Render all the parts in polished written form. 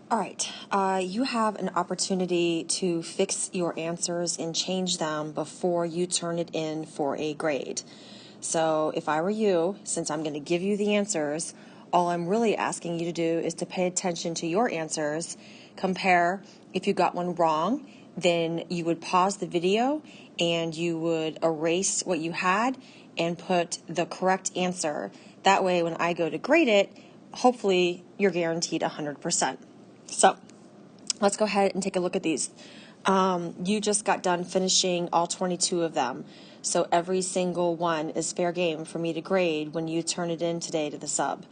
All right, you have an opportunity to fix your answers and change them before you turn it in for a grade. So if I were you, since I'm going to give you the answers, all I'm really asking you to do is to pay attention to your answers, compare. If you got one wrong, then you would pause the video and you would erase what you had and put the correct answer. That way, when I go to grade it, hopefully you're guaranteed 100%. So let's go ahead and take a look at these. You just got done finishing all 22 of them. So every single one is fair game for me to grade when you turn it in today to the sub.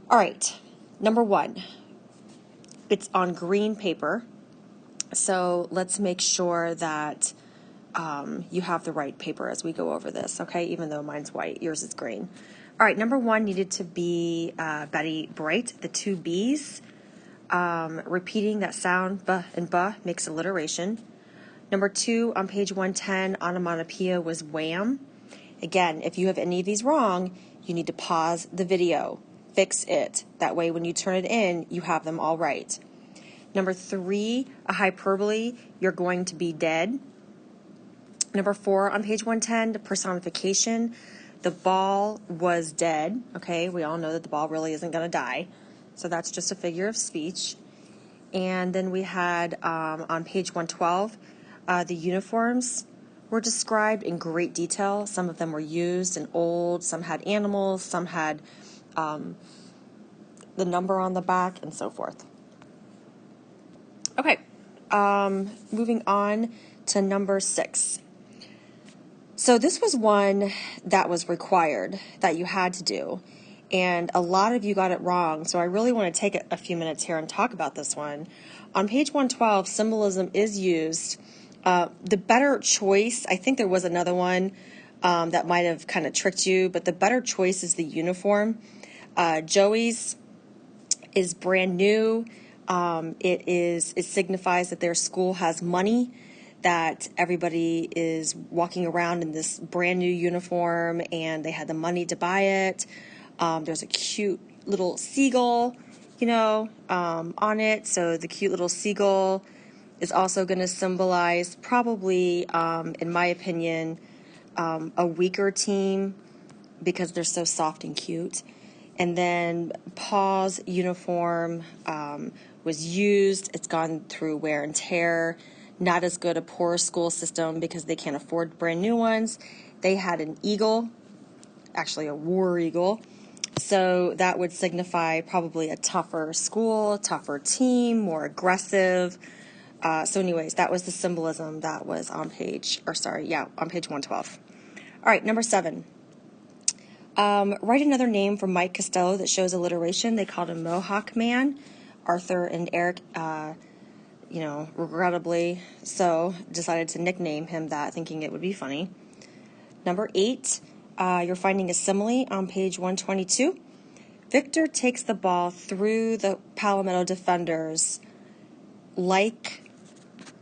All right, number one, it's on green paper. So let's make sure that you have the right paper as we go over this, okay? Even though mine's white, yours is green. All right, number one needed to be Betty Bright, the two B's. Repeating that sound, buh and buh, makes alliteration. Number two, on page 110, onomatopoeia was wham. Again, if you have any of these wrong, you need to pause the video, fix it. That way, when you turn it in, you have them all right. Number three, a hyperbole, you're going to be dead. Number four, on page 110, the personification, the ball was dead. Okay, we all know that the ball really isn't going to die. So that's just a figure of speech. And then we had on page 112, the uniforms were described in great detail. Some of them were used and old, some had animals, some had the number on the back, and so forth. Okay, moving on to number 6. So this was one that was required, that you had to do. And a lot of you got it wrong, so I really want to take a few minutes here and talk about this one. On page 112, symbolism is used. The better choice, I think there was another one that might have kind of tricked you, but the better choice is the uniform. Joey's is brand new. It signifies that their school has money, that everybody is walking around in this brand new uniform and they had the money to buy it. There's a cute little seagull, on it. So the cute little seagull is also going to symbolize probably, in my opinion, a weaker team because they're so soft and cute. And then Paul's uniform was used. It's gone through wear and tear. Not as good a poor school system because they can't afford brand new ones. They had an eagle, actually a war eagle. So that would signify probably a tougher school, tougher team, more aggressive. So anyways, that was the symbolism that was on page 112. All right, number 7. Write another name for Mike Costello that shows alliteration. They called him Mohawk Man. Arthur and Eric, regrettably so, decided to nickname him that, thinking it would be funny. Number 8, you're finding a simile on page 122. Victor takes the ball through the Palmetto defenders like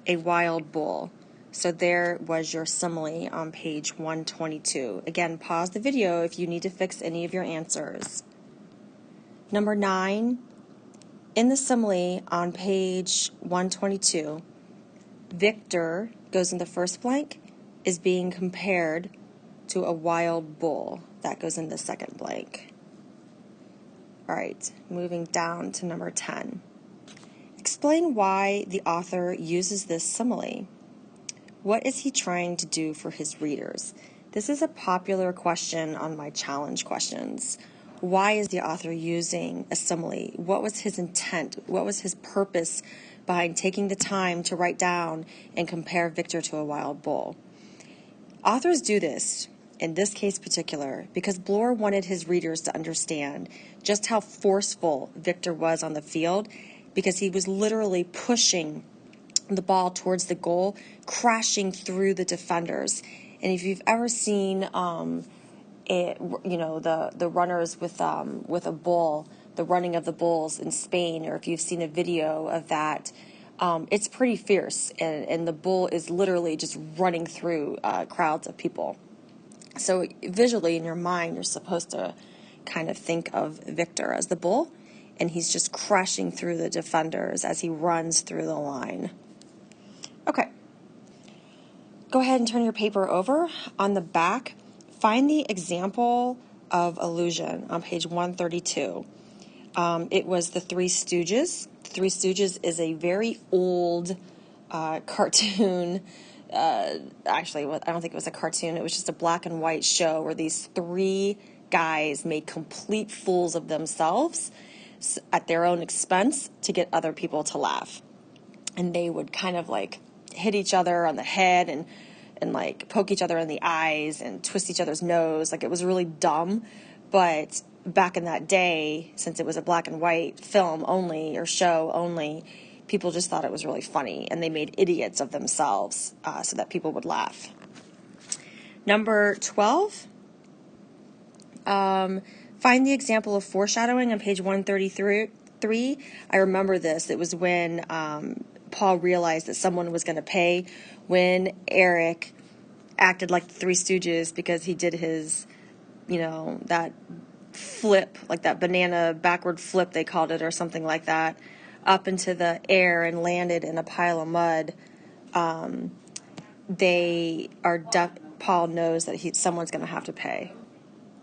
a wild bull. So there was your simile on page 122. Again, pause the video if you need to fix any of your answers. Number 9, in the simile on page 122, Victor goes in the first blank, is being compared to a wild bull. That goes in the second blank. All right, moving down to number 10. Explain why the author uses this simile. What is he trying to do for his readers? This is a popular question on my challenge questions. Why is the author using a simile? What was his intent? What was his purpose behind taking the time to write down and compare Victor to a wild bull? Authors do this, in this case particular, because Bloor wanted his readers to understand just how forceful Victor was on the field, because he was literally pushing the ball towards the goal, crashing through the defenders. And if you've ever seen the runners with a bull, the running of the bulls in Spain, or if you've seen a video of that, it's pretty fierce, and the bull is literally just running through crowds of people. So visually in your mind, you're supposed to kind of think of Victor as the bull, and he's just crashing through the defenders as he runs through the line. Okay. Go ahead and turn your paper over. On the back, find the example of illusion on page 132. It was the Three Stooges. The Three Stooges is a very old cartoon. Actually, I don't think it was a cartoon. It was just a black and white show where these three guys made complete fools of themselves at their own expense to get other people to laugh. And they would kind of like hit each other on the head and like poke each other in the eyes and twist each other's nose. Like, it was really dumb. But back in that day, since it was a black and white film only or show only, people just thought it was really funny, and they made idiots of themselves so that people would laugh. Number 12, find the example of foreshadowing on page 133. I remember this. It was when Paul realized that someone was going to pay, when Eric acted like the Three Stooges because he did his, that flip, like that banana backward flip, they called it, or something like that, up into the air and landed in a pile of mud. Paul knows that someone's going to have to pay.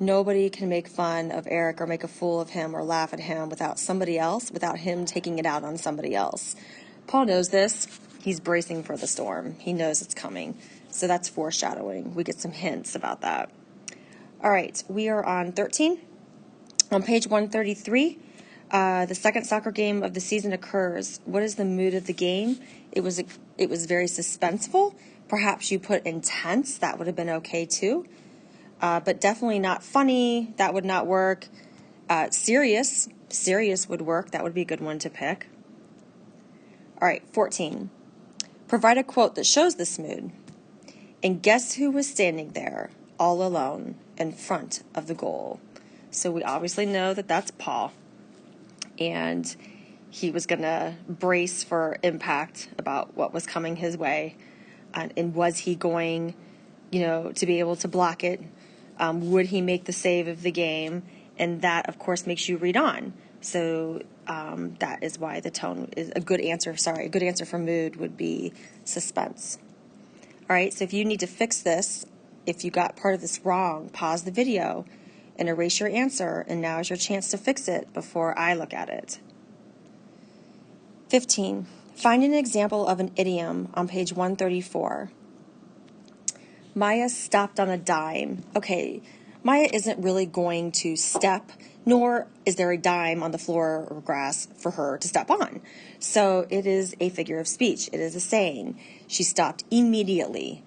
Nobody can make fun of Eric or make a fool of him or laugh at him without him taking it out on somebody else. Paul knows this. He's bracing for the storm. He knows it's coming. So that's foreshadowing. We get some hints about that. All right, we are on 13. On page 133, the second soccer game of the season occurs. What is the mood of the game? It was very suspenseful. Perhaps you put intense. That would have been okay too. But definitely not funny. That would not work. Serious would work. That would be a good one to pick. All right, 14. Provide a quote that shows this mood. And guess who was standing there, all alone, in front of the goal? So we obviously know that that's Paul. And he was going to brace for impact about what was coming his way. And was he going, to be able to block it? Would he make the save of the game? And that, of course, makes you read on. So that is why the tone is a good answer. A good answer for mood would be suspense. All right, so if you need to fix this, if you got part of this wrong, pause the video and erase your answer, and now is your chance to fix it before I look at it. 15. Find an example of an idiom on page 134. Maya stopped on a dime. Okay, Maya isn't really going to step, nor is there a dime on the floor or grass for her to step on. So it is a figure of speech. It is a saying. She stopped immediately.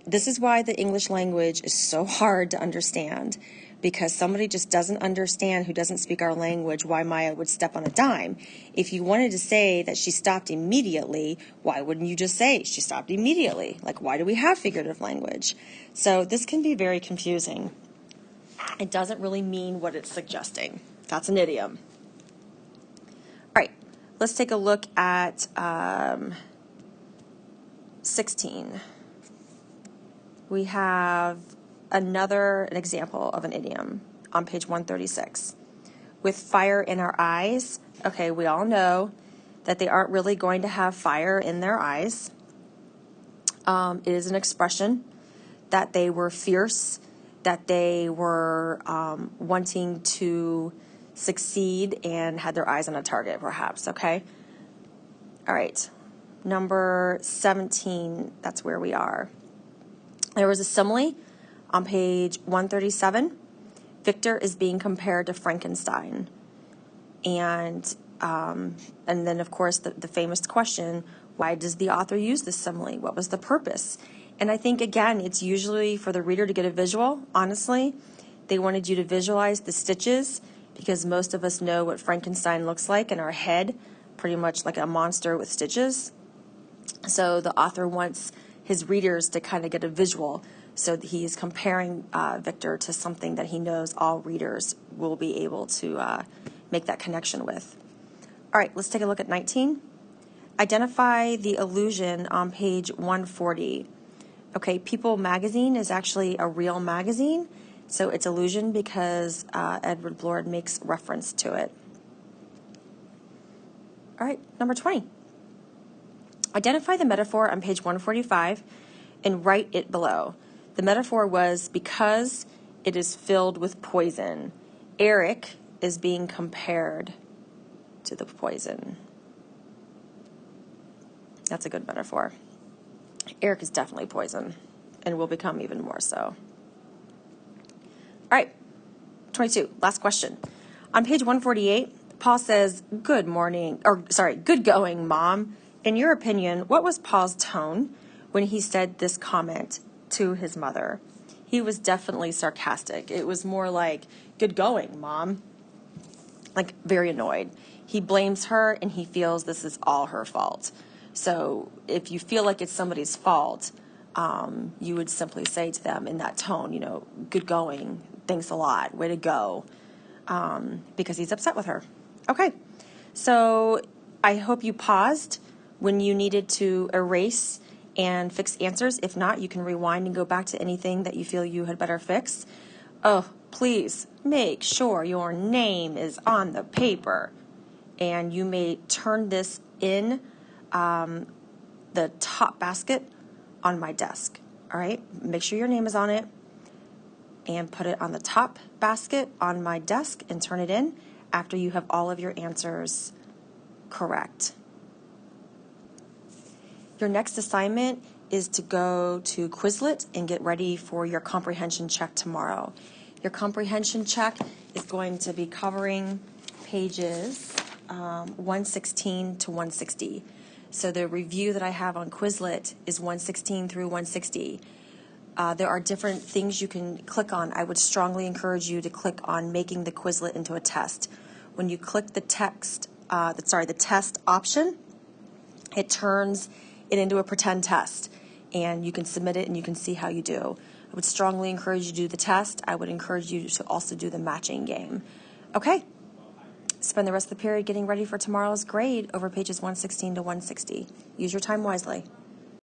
This is why the English language is so hard to understand, because somebody just doesn't understand, who doesn't speak our language, why Maya would step on a dime. If you wanted to say that she stopped immediately, why wouldn't you just say she stopped immediately? Like, why do we have figurative language? So this can be very confusing. It doesn't really mean what it's suggesting. That's an idiom. All right, let's take a look at 16. We have an example of an idiom on page 136. With fire in our eyes. Okay, we all know that they aren't really going to have fire in their eyes. It is an expression that they were fierce, that they were wanting to succeed and had their eyes on a target, perhaps, okay? All right, number 17, that's where we are. There was a simile on page 137. Victor is being compared to Frankenstein. And then, of course, the famous question, why does the author use this simile? What was the purpose? And I think, again, it's usually for the reader to get a visual, honestly. They wanted you to visualize the stitches, because most of us know what Frankenstein looks like in our head, pretty much like a monster with stitches. So the author wants his readers to kind of get a visual. So he's comparing Victor to something that he knows all readers will be able to make that connection with. All right, let's take a look at 19. Identify the illusion on page 140. Okay, People magazine is actually a real magazine, so it's illusion because Edward Blord makes reference to it. All right, number 20. Identify the metaphor on page 145 and write it below. The metaphor was because it is filled with poison. Eric is being compared to the poison. That's a good metaphor. Eric is definitely poison and will become even more so. All right, 22, last question. On page 148, Paul says, good going, Mom. In your opinion, what was Paul's tone when he said this comment to his mother? He was definitely sarcastic. It was more like, good going, Mom. Like, very annoyed. He blames her and he feels this is all her fault. So if you feel like it's somebody's fault, you would simply say to them in that tone, you know, good going, thanks a lot, way to go, because he's upset with her. Okay, so I hope you paused when you needed to erase and fix answers. If not, you can rewind and go back to anything that you feel you had better fix. Oh, please make sure your name is on the paper, and you may turn this in the top basket on my desk. All right, make sure your name is on it and put it on the top basket on my desk and turn it in after you have all of your answers correct. Your next assignment is to go to Quizlet and get ready for your comprehension check tomorrow. Your comprehension check is going to be covering pages 116 to 160. So the review that I have on Quizlet is 116 through 160. There are different things you can click on. I would strongly encourage you to click on making the Quizlet into a test. When you click the test option, it turns it into a pretend test, and you can submit it and you can see how you do. I would strongly encourage you to do the test. I would encourage you to also do the matching game. Okay. Spend the rest of the period getting ready for tomorrow's grade over pages 116 to 160. Use your time wisely.